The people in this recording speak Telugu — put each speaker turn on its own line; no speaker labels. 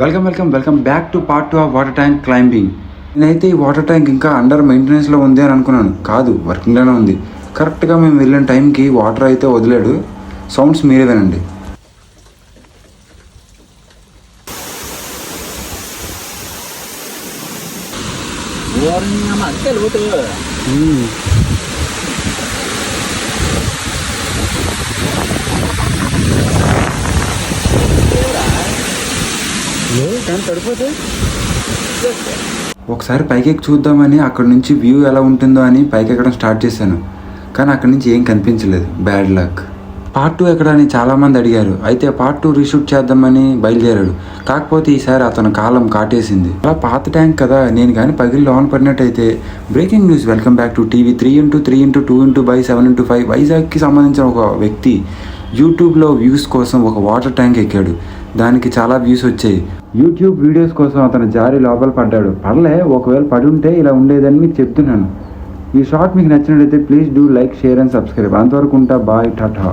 Welcome back to part 2 of water tank climbing. నేనైతే ఈ వాటర్ ట్యాంక్ ఇంకా అండర్ మెయింటెనెన్స్లో ఉంది అని అనుకున్నాను. కాదు, వర్కింగ్లోనే ఉంది. కరెక్ట్గా మేము వెళ్ళిన టైంకి వాటర్ అయితే వదిలాడు. సౌండ్స్ మీరే వినండి. ఒకసారి పైకెక్కి చూద్దామని అక్కడ నుంచి వ్యూ ఎలా ఉంటుందో అని పైకెక్కడం స్టార్ట్ చేశాను. కానీ అక్కడ నుంచి ఏం కనిపించలేదు. Bad luck. పార్ట్ 2 ఎక్కడని చాలామంది అడిగారు. అయితే పార్ట్ 2 రీషూట్ చేద్దామని బయలుదేరాడు. కాకపోతే ఈసారి అతను కాలం కాటేసింది. అలా పాత ట్యాంక్ కదా, నేను కానీ పగిలి లోన్ పడినట్టయితే. Breaking news. Welcome back to TV 3x3x2x7x5. వైజాగ్కి సంబంధించిన ఒక వ్యక్తి యూట్యూబ్లో వ్యూస్ కోసం ఒక వాటర్ ట్యాంక్ ఎక్కాడు. దానికి చాలా వ్యూస్ వచ్చాయి. యూట్యూబ్ వీడియోస్ కోసం అతను జారి లోపల పడ్డాడు. పడలే, ఒకవేళ పడి ఉంటే ఇలా ఉండేదని మీకు చెప్తున్నాను. ఈ షార్ట్ మీకు నచ్చినట్లయితే please do like, share and subscribe. అంతవరకు ఉంటా. బాయ్, టాటా.